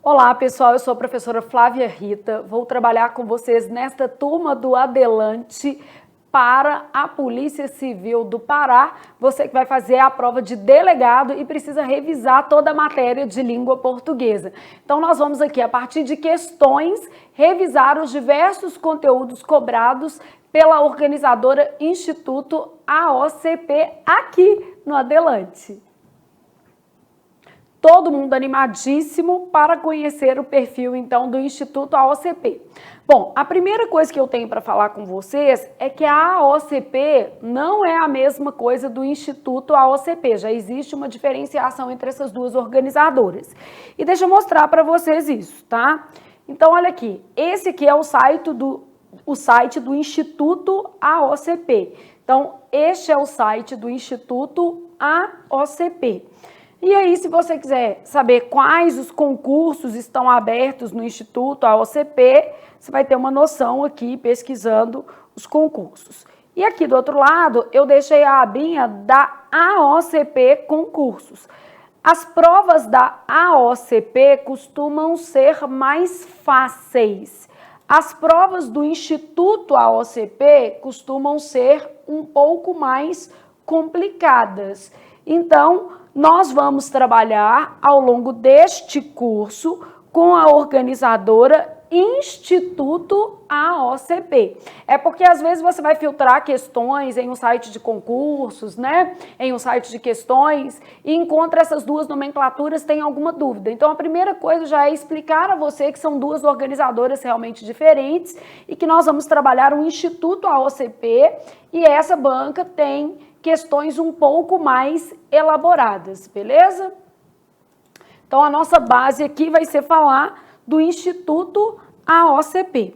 Olá, pessoal, eu sou a professora Flávia Rita, vou trabalhar com vocês nesta turma do Adelante para a Polícia Civil do Pará. Você que vai fazer a prova de delegado e precisa revisar toda a matéria de língua portuguesa. Então, nós vamos aqui, a partir de questões, revisar os diversos conteúdos cobrados pela organizadora Instituto AOCP aqui no Adelante. Todo mundo animadíssimo para conhecer o perfil, então, do Instituto AOCP. Bom, a primeira coisa que eu tenho para falar com vocês é que a AOCP não é a mesma coisa do Instituto AOCP. Já existe uma diferenciação entre essas duas organizadoras. E deixa eu mostrar para vocês isso, tá? Então, olha aqui. Esse aqui é o site do Instituto AOCP. Então, este é o site do Instituto AOCP. E aí, se você quiser saber quais os concursos estão abertos no Instituto AOCP, você vai ter uma noção aqui pesquisando os concursos. E aqui do outro lado, eu deixei a abinha da AOCP Concursos. As provas da AOCP costumam ser mais fáceis. As provas do Instituto AOCP costumam ser um pouco mais complicadas. Então, nós vamos trabalhar ao longo deste curso com a organizadora Instituto AOCP. É porque às vezes você vai filtrar questões em um site de concursos, né? Em um site de questões e encontra essas duas nomenclaturas, tem alguma dúvida. Então a primeira coisa já é explicar a você que são duas organizadoras realmente diferentes e que nós vamos trabalhar o Instituto AOCP e essa banca tem questões um pouco mais elaboradas, beleza? Então, a nossa base aqui vai ser falar do Instituto AOCP.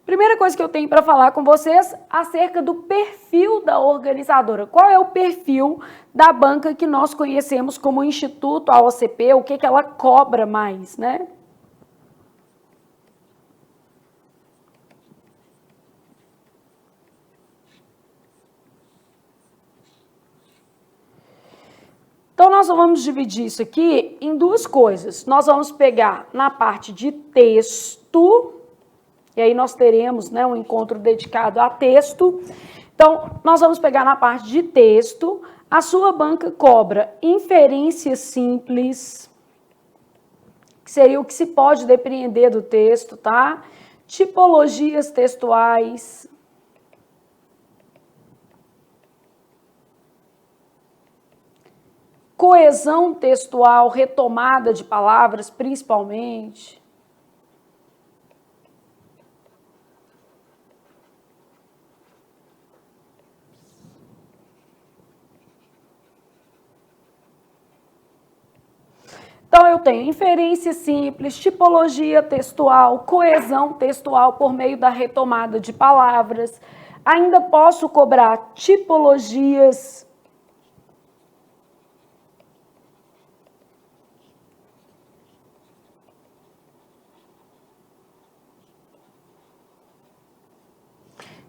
Primeira coisa que eu tenho para falar com vocês acerca do perfil da organizadora. Qual é o perfil da banca que nós conhecemos como Instituto AOCP? O que ela cobra mais, né? Então, nós vamos dividir isso aqui em duas coisas. Nós vamos pegar na parte de texto, e aí nós teremos, né, um encontro dedicado a texto. Então, nós vamos pegar na parte de texto. A sua banca cobra inferência simples, que seria o que se pode depreender do texto, tá? Tipologias textuais, coesão textual, retomada de palavras, principalmente. Então, eu tenho inferência simples, tipologia textual, coesão textual por meio da retomada de palavras. Ainda posso cobrar tipologias.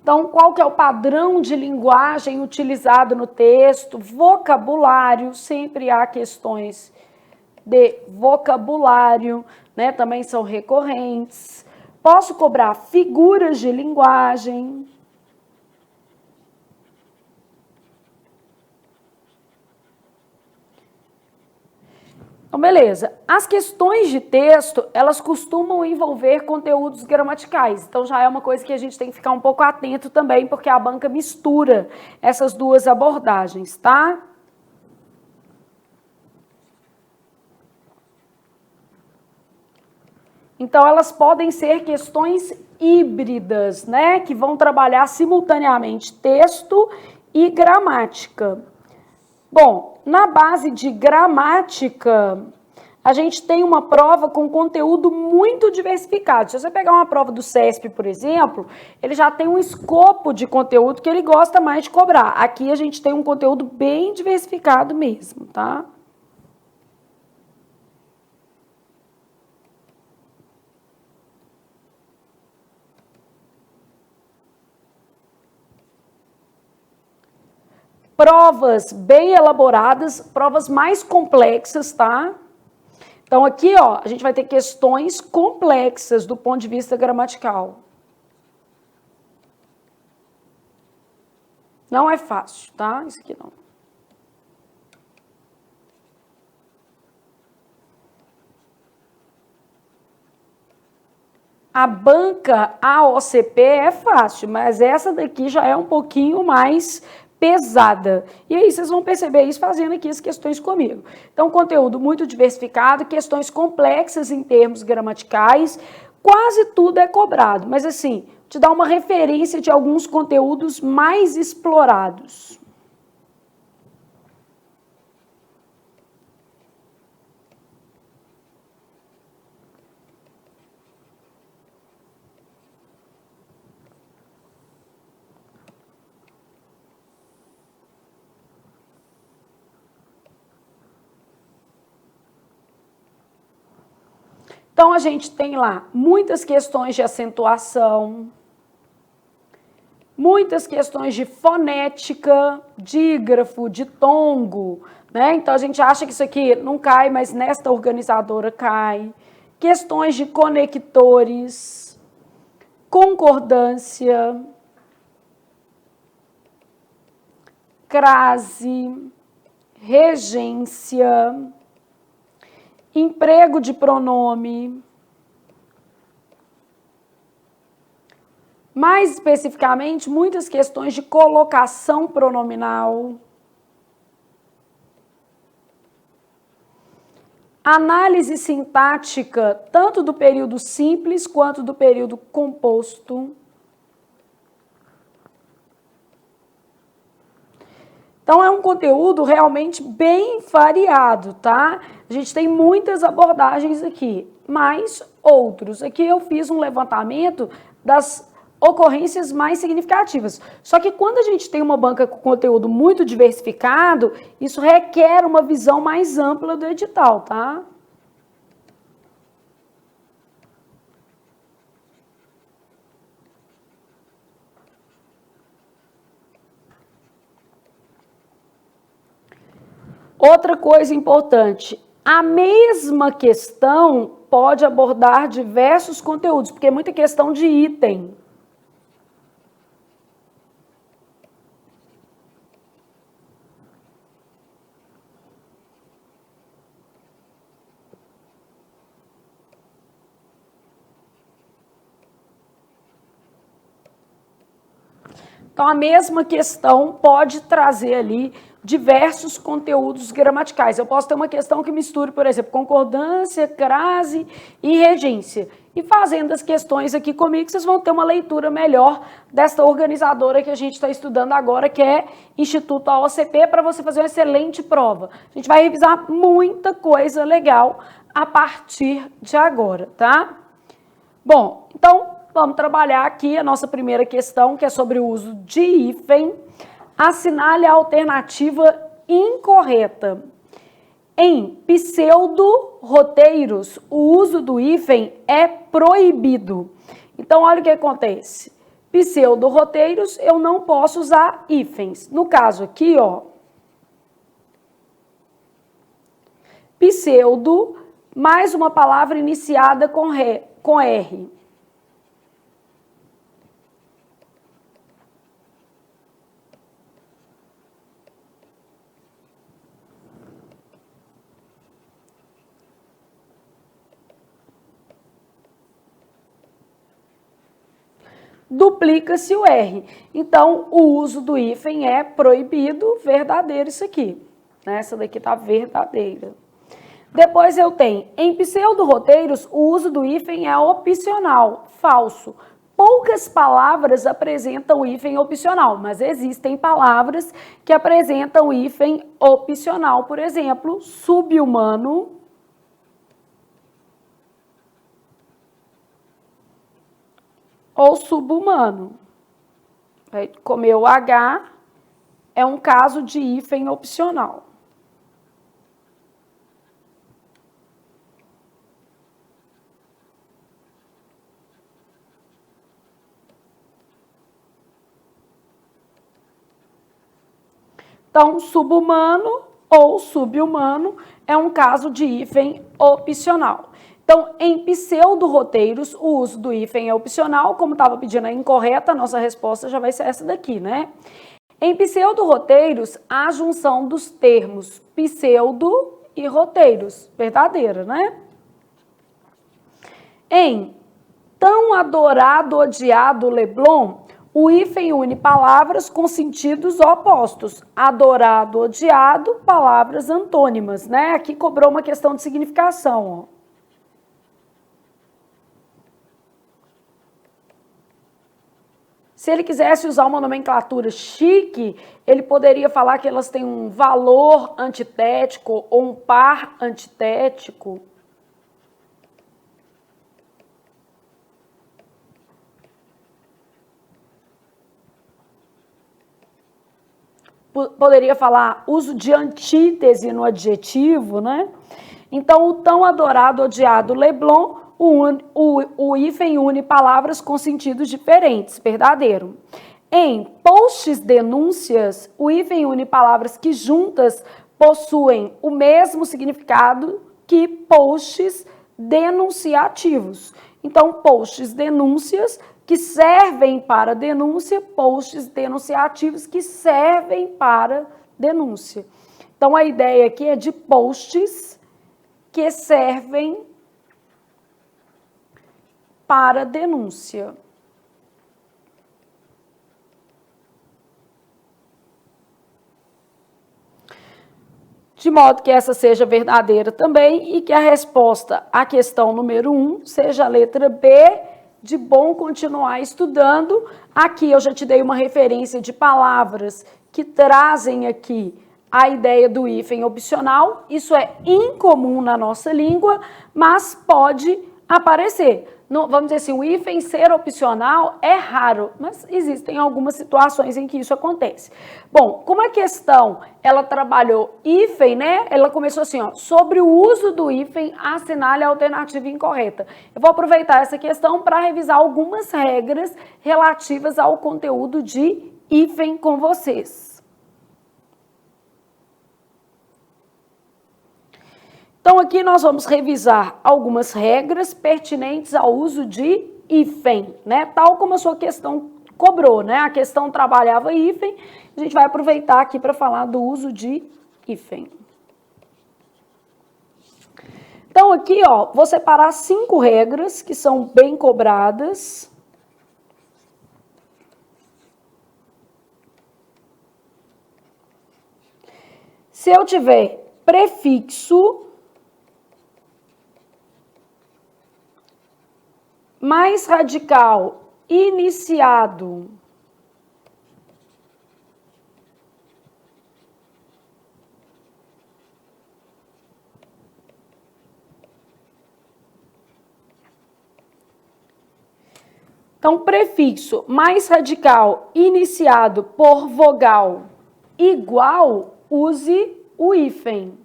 Então, qual que é o padrão de linguagem utilizado no texto? Vocabulário, sempre há questões de vocabulário, né? Também são recorrentes. Posso cobrar figuras de linguagem. Então, beleza. As questões de texto, elas costumam envolver conteúdos gramaticais. Então, já é uma coisa que a gente tem que ficar um pouco atento também, porque a banca mistura essas duas abordagens, tá? Então, elas podem ser questões híbridas, né? Que vão trabalhar simultaneamente texto e gramática. Bom, na base de gramática, a gente tem uma prova com conteúdo muito diversificado. Se você pegar uma prova do CESP, por exemplo, ele já tem um escopo de conteúdo que ele gosta mais de cobrar. Aqui a gente tem um conteúdo bem diversificado mesmo, tá? Provas bem elaboradas, provas mais complexas, tá? Então, aqui, ó, a gente vai ter questões complexas do ponto de vista gramatical. Não é fácil, tá? Isso aqui não. A banca AOCP é fácil, mas essa daqui já é um pouquinho mais pesada. E aí vocês vão perceber isso fazendo aqui as questões comigo. Então, conteúdo muito diversificado, questões complexas em termos gramaticais, quase tudo é cobrado, mas assim, te dá uma referência de alguns conteúdos mais explorados. Então, a gente tem lá muitas questões de acentuação, muitas questões de fonética, dígrafo, ditongo, né? Então, a gente acha que isso aqui não cai, mas nesta organizadora cai. Questões de conectores, concordância, crase, regência, emprego de pronome. Mais especificamente, muitas questões de colocação pronominal. Análise sintática, tanto do período simples quanto do período composto. Então, é um conteúdo realmente bem variado, tá? A gente tem muitas abordagens aqui, mas outros. Aqui eu fiz um levantamento das ocorrências mais significativas. Só que quando a gente tem uma banca com conteúdo muito diversificado, isso requer uma visão mais ampla do edital, tá? Outra coisa importante, a mesma questão pode abordar diversos conteúdos, porque é muita questão de item. Então, a mesma questão pode trazer ali diversos conteúdos gramaticais. Eu posso ter uma questão que misture, por exemplo, concordância, crase e regência. E fazendo as questões aqui comigo, vocês vão ter uma leitura melhor desta organizadora que a gente está estudando agora, que é Instituto AOCP, para você fazer uma excelente prova. A gente vai revisar muita coisa legal a partir de agora, tá? Bom, então vamos trabalhar aqui a nossa primeira questão, que é sobre o uso de hífen. Assinale a alternativa incorreta. Em pseudo-roteiros, o uso do hífen é proibido. Então, olha o que acontece. Pseudo-roteiros, eu não posso usar hífens. No caso aqui, ó, pseudo, mais uma palavra iniciada com R. Duplica-se o R. Então, o uso do hífen é proibido, verdadeiro isso aqui. Essa daqui está verdadeira. Depois eu tenho, em pseudo-roteiros, o uso do hífen é opcional, falso. Poucas palavras apresentam hífen opcional, mas existem palavras que apresentam hífen opcional. Por exemplo, sub-humano, ou subhumano. Comeu H é um caso de hífen opcional. Então, subhumano ou subhumano é um caso de hífen opcional. Então, em pseudo-roteiros, o uso do hífen é opcional. Como estava pedindo a incorreta, a nossa resposta já vai ser essa daqui, né? Em pseudo-roteiros, a junção dos termos pseudo e roteiros, verdadeira, né? Em tão adorado, odiado Leblon, o hífen une palavras com sentidos opostos. Adorado, odiado, palavras antônimas, né? Aqui cobrou uma questão de significação, ó. Se ele quisesse usar uma nomenclatura chique, ele poderia falar que elas têm um valor antitético ou um par antitético. Poderia falar uso de antítese no adjetivo, né? Então, o tão adorado, odiado Leblon, o hífen une palavras com sentidos diferentes, verdadeiro. Em posts denúncias, o hífen une palavras que juntas possuem o mesmo significado que posts denunciativos. Então, posts denúncias que servem para denúncia, posts denunciativos que servem para denúncia. Então, a ideia aqui é de posts que servem para denúncia. De modo que essa seja verdadeira também e que a resposta à questão número 1 seja a letra B, de bom continuar estudando. Aqui eu já te dei uma referência de palavras que trazem aqui a ideia do hífen opcional. Isso é incomum na nossa língua, mas pode aparecer. Vamos dizer assim, o hífen ser opcional é raro, mas existem algumas situações em que isso acontece. Bom, como a questão, ela trabalhou hífen, né? Ela começou assim, ó, sobre o uso do hífen, assinale a alternativa incorreta. Eu vou aproveitar essa questão para revisar algumas regras relativas ao conteúdo de hífen com vocês. Então, aqui nós vamos revisar algumas regras pertinentes ao uso de hífen, né? Tal como a sua questão cobrou, né? A questão trabalhava hífen, a gente vai aproveitar aqui para falar do uso de hífen. Então, aqui, ó, vou separar 5 regras que são bem cobradas. Se eu tiver prefixo mais radical iniciado então, prefixo mais radical iniciado por vogal igual, use o hífen.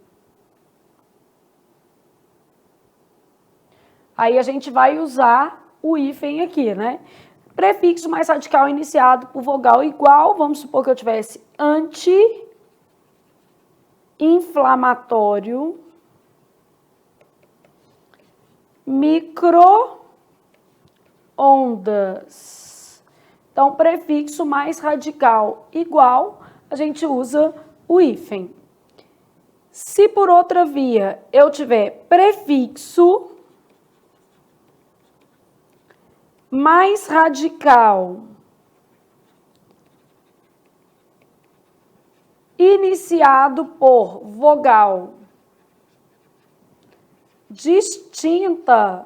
Aí a gente vai usar o hífen aqui, né? Prefixo mais radical iniciado por vogal igual, vamos supor que eu tivesse anti-inflamatório, micro-ondas. Então, prefixo mais radical igual, a gente usa o hífen. Se por outra via eu tiver prefixo mais radical iniciado por vogal distinta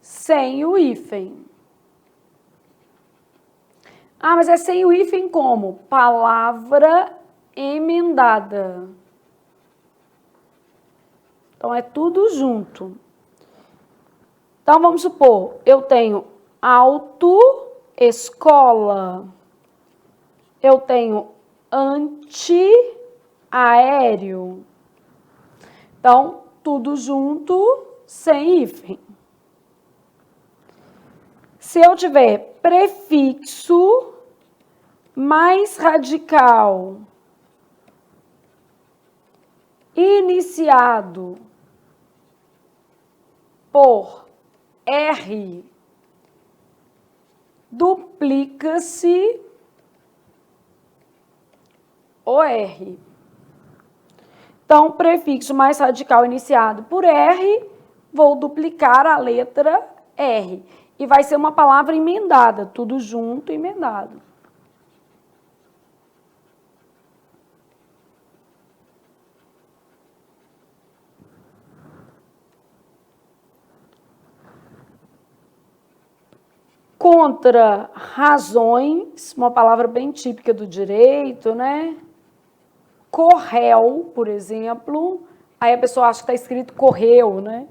sem o hífen. Ah, mas é sem o hífen como? Palavra emendada. Então, é tudo junto. Então, vamos supor, eu tenho autoescola, eu tenho antiaéreo. Então, tudo junto, sem hífen. Se eu tiver prefixo mais radical iniciado por R duplica-se o R. Então, prefixo mais radical iniciado por R, vou duplicar a letra R. E vai ser uma palavra emendada, tudo junto, emendado. Contra razões, uma palavra bem típica do direito, né? Correu, por exemplo, aí a pessoa acha que está escrito correu, né?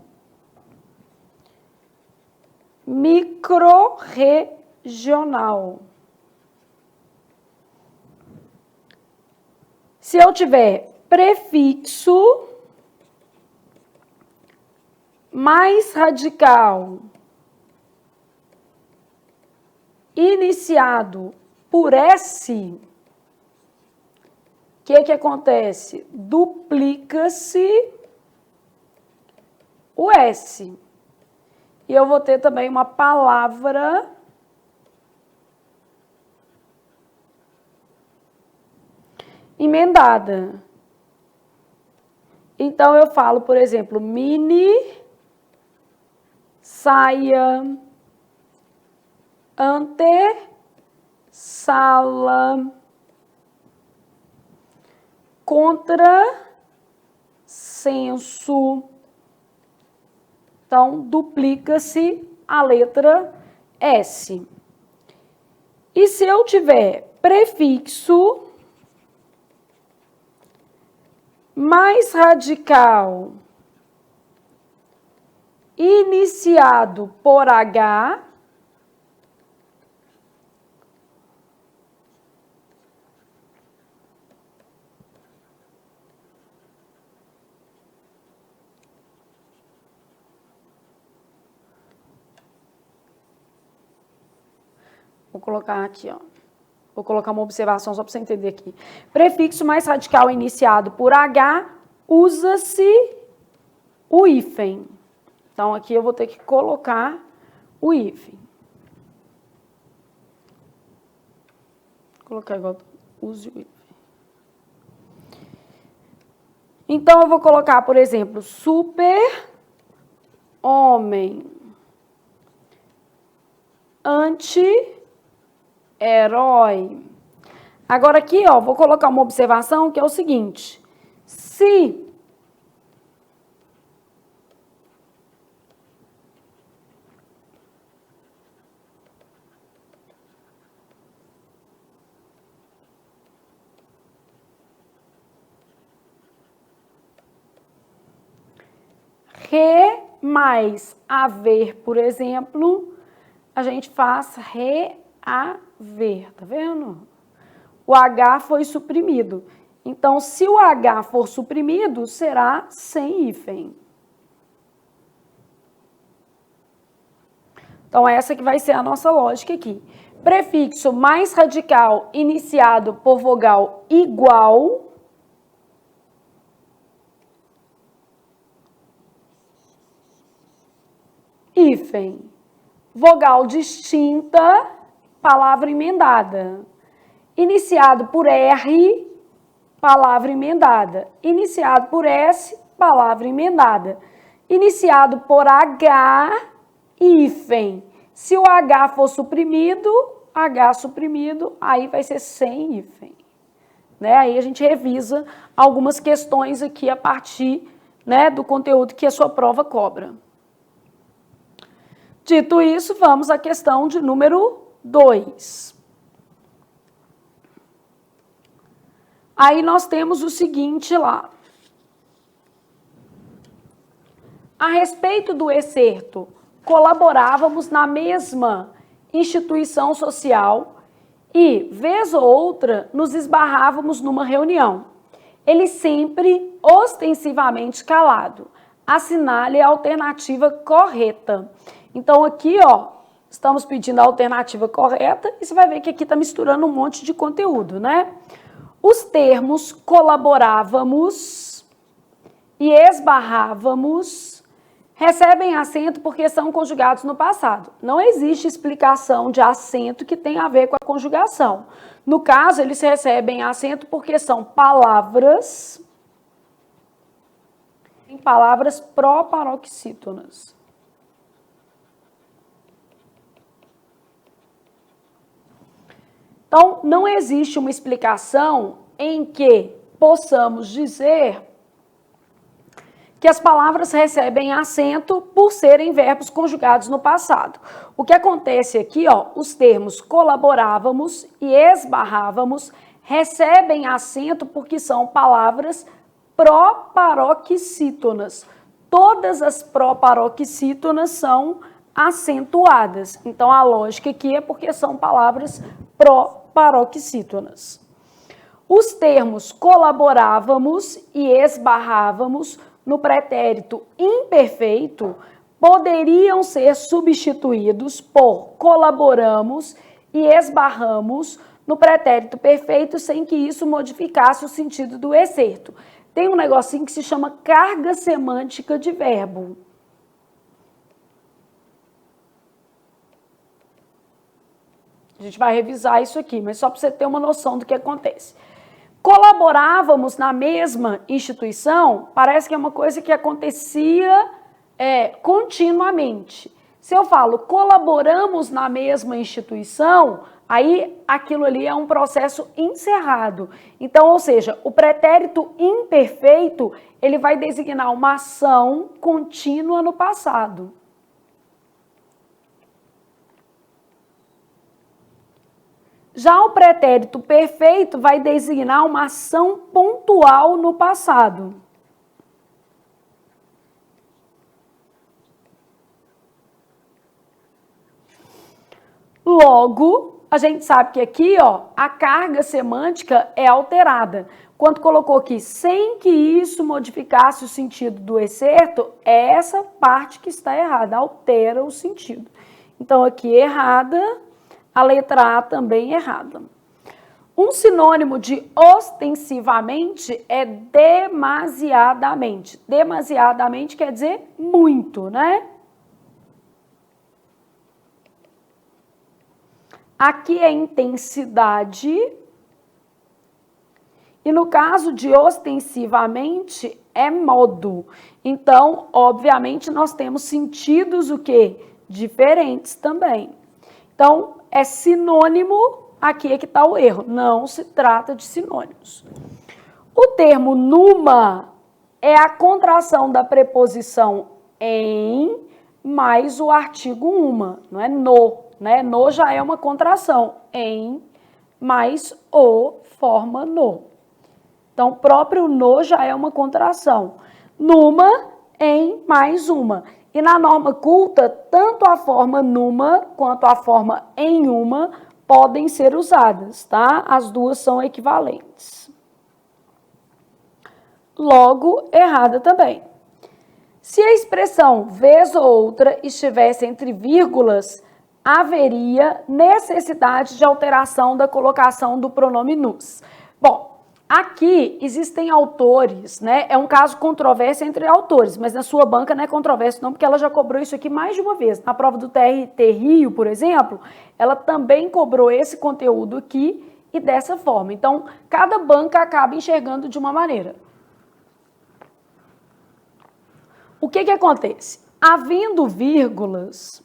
Microrregional. Se eu tiver prefixo mais radical iniciado por S, o que acontece? Duplica-se o S. E eu vou ter também uma palavra emendada. Então, eu falo, por exemplo, mini, saia, ante, sala, contra, senso. Então, duplica-se a letra S. E se eu tiver prefixo mais radical iniciado por H, vou colocar aqui, ó. Vou colocar uma observação só para você entender aqui. Prefixo mais radical iniciado por H, usa-se o hífen. Então, aqui eu vou ter que colocar o hífen. Vou colocar igual, use o hífen. Então, eu vou colocar, por exemplo, super, homem, anti-herói. Agora aqui, ó, vou colocar uma observação que é o seguinte. Se re mais haver, por exemplo, a gente faz reaver, tá vendo? O H foi suprimido. Então, se o H for suprimido, será sem hífen. Então, essa que vai ser a nossa lógica aqui. Prefixo mais radical iniciado por vogal igual, hífen. Vogal distinta, palavra emendada. Iniciado por R, palavra emendada. Iniciado por S, palavra emendada. Iniciado por H, hífen. Se o H for suprimido, H suprimido, aí vai ser sem hífen. Né? Aí a gente revisa algumas questões aqui a partir, né, do conteúdo que a sua prova cobra. Dito isso, vamos à questão de número 2. Aí nós temos o seguinte lá. A respeito do excerto, colaborávamos na mesma instituição social e, vez ou outra, nos esbarrávamos numa reunião. Ele sempre ostensivamente calado. Assinale a alternativa correta. Então, aqui, ó, estamos pedindo a alternativa correta e você vai ver que aqui está misturando um monte de conteúdo, né? Os termos colaborávamos e esbarrávamos recebem acento porque são conjugados no passado. Não existe explicação de acento que tenha a ver com a conjugação. No caso, eles recebem acento porque são palavras proparoxítonas. Então, não existe uma explicação em que possamos dizer que as palavras recebem acento por serem verbos conjugados no passado. O que acontece aqui, ó, os termos colaborávamos e esbarrávamos recebem acento porque são palavras proparoxítonas. Todas as proparoxítonas são acentuadas. Então, a lógica aqui é porque são palavras proparoxítonas. Os termos colaborávamos e esbarrávamos no pretérito imperfeito poderiam ser substituídos por colaboramos e esbarramos no pretérito perfeito sem que isso modificasse o sentido do excerto. Tem um negocinho que se chama carga semântica de verbo. A gente vai revisar isso aqui, mas só para você ter uma noção do que acontece. Colaborávamos na mesma instituição, parece que é uma coisa que acontecia continuamente. Se eu falo colaboramos na mesma instituição, aí aquilo ali é um processo encerrado. Então, ou seja, o pretérito imperfeito, ele vai designar uma ação contínua no passado. Já o pretérito perfeito vai designar uma ação pontual no passado. Logo, a gente sabe que aqui, ó, a carga semântica é alterada. Quando colocou aqui, sem que isso modificasse o sentido do excerto, é essa parte que está errada, altera o sentido. Então, aqui errada. A letra A também errada. Um sinônimo de ostensivamente é demasiadamente. Demasiadamente quer dizer muito, né? Aqui é intensidade. E no caso de ostensivamente é modo. Então, obviamente, nós temos sentidos o quê? Diferentes também. Então, é sinônimo, aqui é que está o erro, não se trata de sinônimos. O termo numa é a contração da preposição em mais o artigo uma, não é no, né? No já é uma contração, em mais o forma no. Então, o próprio no já é uma contração. Numa, em mais uma. E na norma culta, tanto a forma numa quanto a forma em uma podem ser usadas, tá? As duas são equivalentes. Logo, errada também. Se a expressão vez ou outra estivesse entre vírgulas, haveria necessidade de alteração da colocação do pronome nus. Bom, aqui existem autores, né? É um caso controverso entre autores, mas na sua banca não é controverso não, porque ela já cobrou isso aqui mais de uma vez. Na prova do TRT Rio, por exemplo, ela também cobrou esse conteúdo aqui e dessa forma. Então, cada banca acaba enxergando de uma maneira. O que acontece? Havendo vírgulas,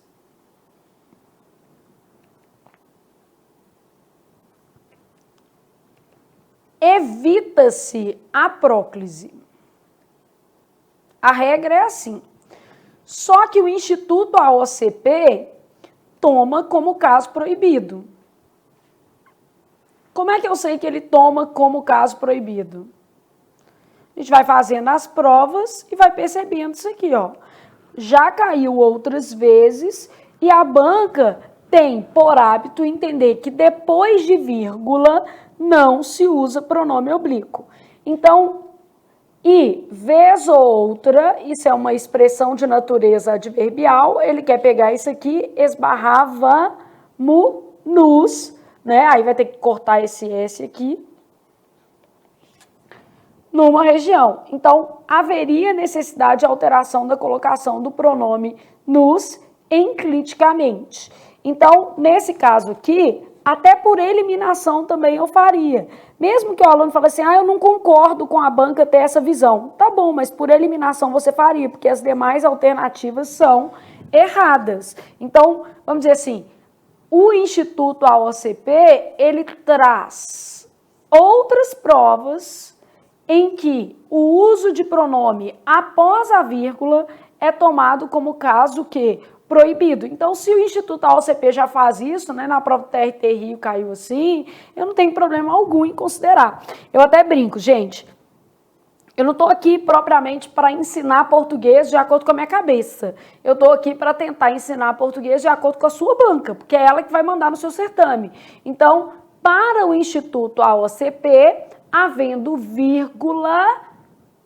evita-se a próclise. A regra é assim. Só que o Instituto AOCP toma como caso proibido. Como é que eu sei que ele toma como caso proibido? A gente vai fazendo as provas e vai percebendo isso aqui, ó. Já caiu outras vezes e a banca tem por hábito entender que depois de vírgula não se usa pronome oblíquo. Então, E, vez ou outra, isso é uma expressão de natureza adverbial, ele quer pegar isso aqui, esbarrava-nos, né? Aí vai ter que cortar esse S aqui, numa região. Então, haveria necessidade de alteração da colocação do pronome nos encliticamente. Então, nesse caso aqui, até por eliminação também eu faria. Mesmo que o aluno fale assim, eu não concordo com a banca ter essa visão. Tá bom, mas por eliminação você faria, porque as demais alternativas são erradas. Então, vamos dizer assim, o Instituto AOCP, ele traz outras provas em que o uso de pronome após a vírgula é tomado como caso que proibido. Então, se o Instituto AOCP já faz isso, né, na prova do TRT Rio caiu assim, eu não tenho problema algum em considerar. Eu até brinco, gente, eu não estou aqui propriamente para ensinar português de acordo com a minha cabeça. Eu estou aqui para tentar ensinar português de acordo com a sua banca, porque é ela que vai mandar no seu certame. Então, para o Instituto AOCP, havendo vírgula,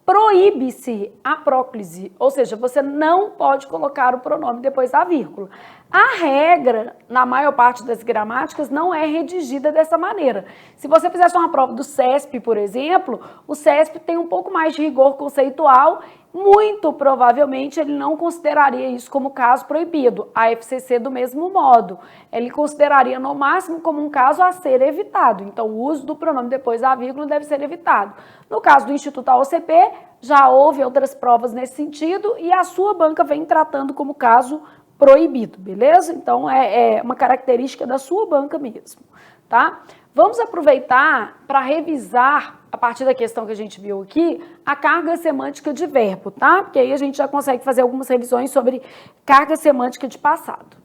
proíbe-se a próclise, ou seja, você não pode colocar o pronome depois da vírgula. A regra, na maior parte das gramáticas, não é redigida dessa maneira. Se você fizesse uma prova do CESP, por exemplo, o CESP tem um pouco mais de rigor conceitual, muito provavelmente ele não consideraria isso como caso proibido. A FCC do mesmo modo. Ele consideraria no máximo como um caso a ser evitado. Então, o uso do pronome depois da vírgula deve ser evitado. No caso do Instituto AOCP, já houve outras provas nesse sentido e a sua banca vem tratando como caso proibido, beleza? Então, é uma característica da sua banca mesmo, tá? Vamos aproveitar para revisar, a partir da questão que a gente viu aqui, a carga semântica de verbo, tá? Porque aí a gente já consegue fazer algumas revisões sobre carga semântica de passado.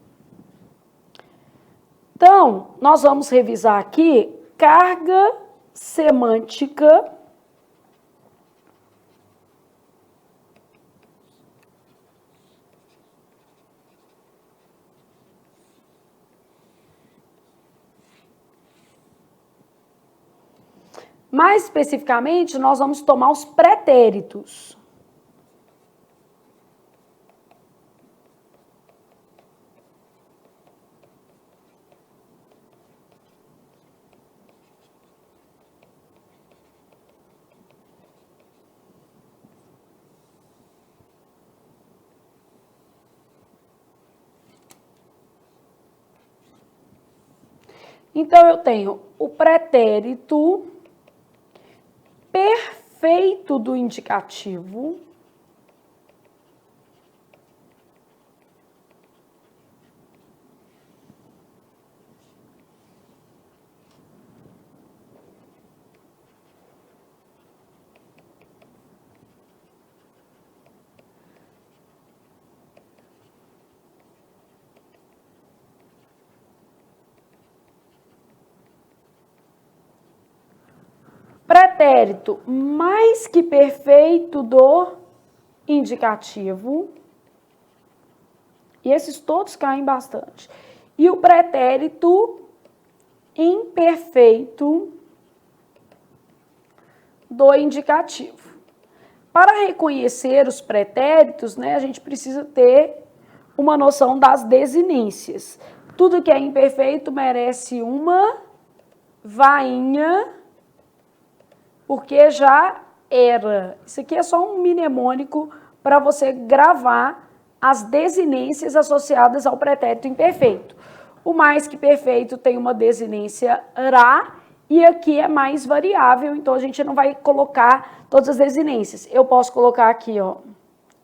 Então, nós vamos revisar aqui carga semântica mais especificamente, nós vamos tomar os pretéritos. Então, eu tenho o pretérito perfeito do indicativo, pretérito mais que perfeito do indicativo, e esses todos caem bastante, e o pretérito imperfeito do indicativo. Para reconhecer os pretéritos, né, a gente precisa ter uma noção das desinências. Tudo que é imperfeito merece uma vainha, porque já era. Isso aqui é só um mnemônico para você gravar as desinências associadas ao pretérito imperfeito. O mais que perfeito tem uma desinência ra, e aqui é mais variável, então a gente não vai colocar todas as desinências. Eu posso colocar aqui, ó,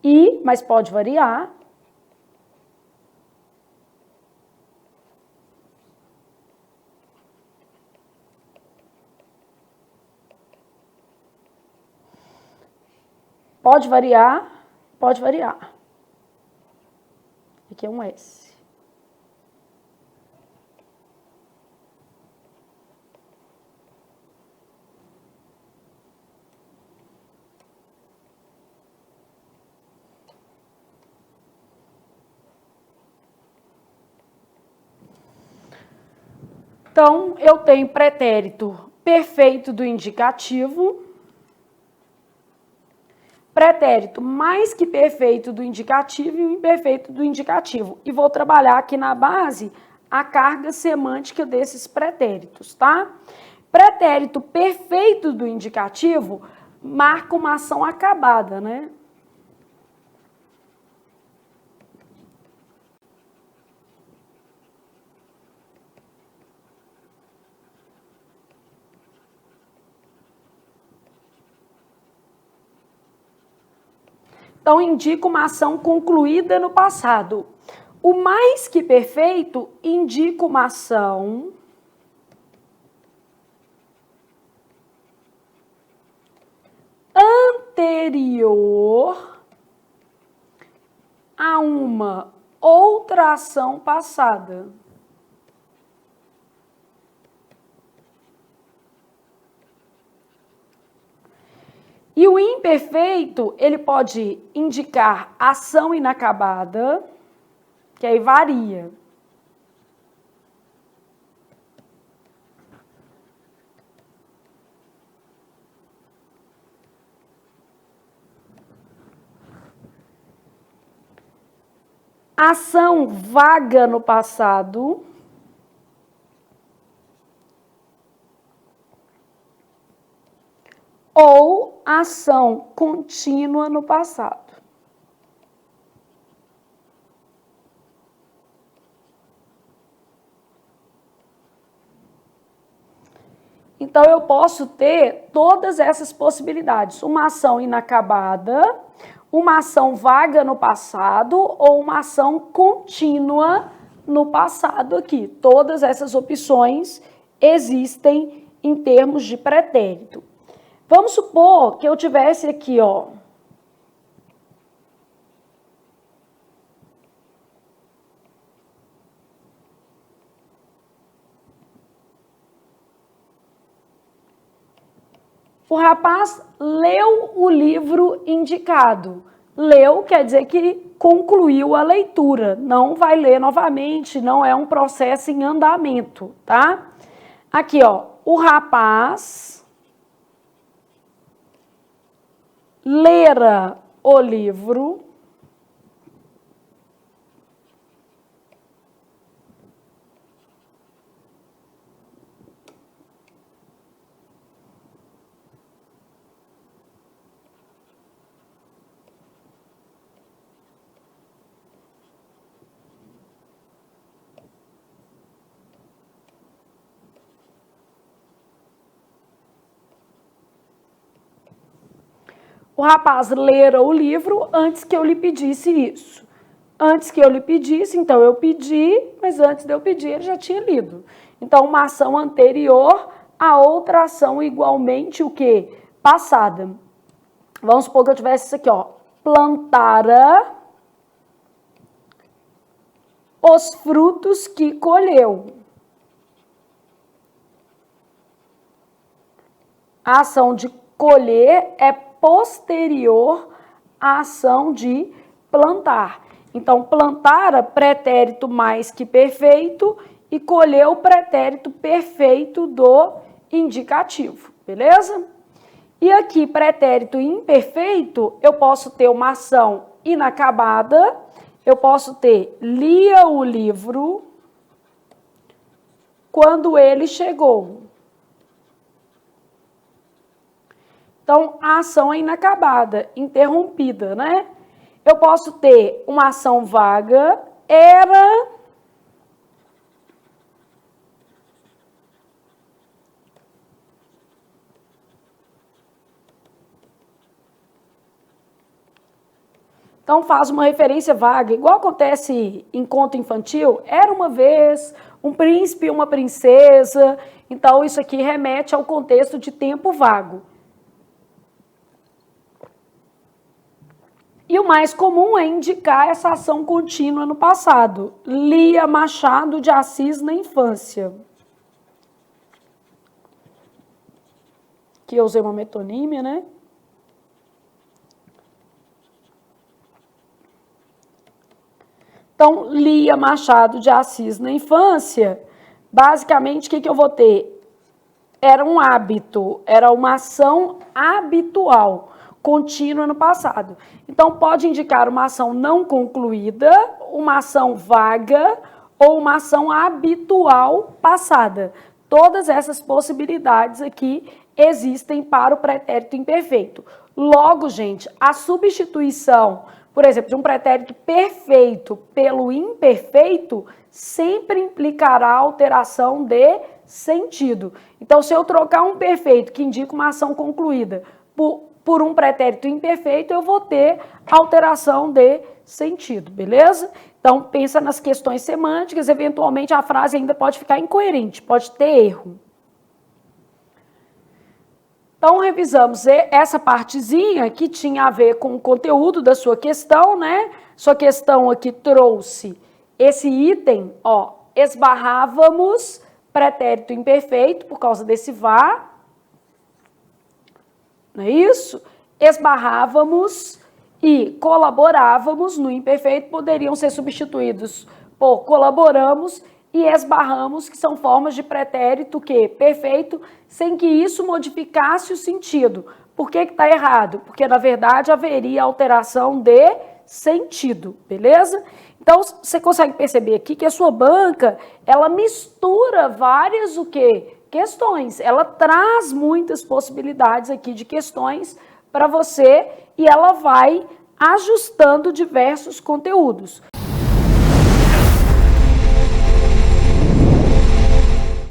i, mas pode variar. Pode variar, pode variar. Aqui é um S. Então, eu tenho pretérito perfeito do indicativo, pretérito mais que perfeito do indicativo e o imperfeito do indicativo. E vou trabalhar aqui na base a carga semântica desses pretéritos, tá? Pretérito perfeito do indicativo marca uma ação acabada, né? Então, indica uma ação concluída no passado. O mais que perfeito indica uma ação anterior a uma outra ação passada. E o imperfeito, ele pode indicar ação inacabada, que aí varia. Ação vaga no passado. Ou ação contínua no passado. Então, eu posso ter todas essas possibilidades. Uma ação inacabada, uma ação vaga no passado ou uma ação contínua no passado aqui. Todas essas opções existem em termos de pretérito. Vamos supor que eu tivesse aqui, ó, o rapaz leu o livro indicado. Leu quer dizer que concluiu a leitura, não vai ler novamente, não é um processo em andamento, tá? Aqui, ó, o rapaz lera o livro O rapaz lera o livro antes que eu lhe pedisse isso. Antes que eu lhe pedisse, então eu pedi, mas antes de eu pedir ele já tinha lido. Então, uma ação anterior a outra ação igualmente o quê? Passada. Vamos supor que eu tivesse isso aqui, ó. Plantara os frutos que colheu. A ação de colher é posterior à ação de plantar. Então, plantara, pretérito mais que perfeito, e colheu o pretérito perfeito do indicativo, beleza? E aqui, pretérito imperfeito, eu posso ter uma ação inacabada, eu posso ter lia o livro quando ele chegou. Então, a ação é inacabada, interrompida, né? Eu posso ter uma ação vaga, era Então, faz uma referência vaga, igual acontece em conto infantil. Era uma vez um príncipe e uma princesa. Então, isso aqui remete ao contexto de tempo vago. E o mais comum é indicar essa ação contínua no passado. Lia Machado de Assis na infância. Aqui eu usei uma metonímia, né? Então, lia Machado de Assis na infância, basicamente, o que eu vou ter? Era um hábito, era uma ação habitual. contínua no passado. Então, pode indicar uma ação não concluída, uma ação vaga ou uma ação habitual passada. Todas essas possibilidades aqui existem para o pretérito imperfeito. Logo, gente, a substituição, por exemplo, de um pretérito perfeito pelo imperfeito sempre implicará alteração de sentido. Então, se eu trocar um perfeito que indica uma ação concluída por um pretérito imperfeito, eu vou ter alteração de sentido, beleza? Então, pensa nas questões semânticas, eventualmente a frase ainda pode ficar incoerente, pode ter erro. Então, revisamos essa partezinha que tinha a ver com o conteúdo da sua questão, né? Sua questão aqui trouxe esse item, ó, esbarrávamos, pretérito imperfeito, por causa desse vá, não é isso? Esbarrávamos e colaborávamos no imperfeito, poderiam ser substituídos por colaboramos e esbarramos, que são formas de pretérito que perfeito, sem que isso modificasse o sentido. Por que está errado? Porque, na verdade, haveria alteração de sentido, beleza? Então, você consegue perceber aqui que a sua banca, ela mistura várias o quê? Questões. Ela traz muitas possibilidades aqui de questões para você e ela vai ajustando diversos conteúdos.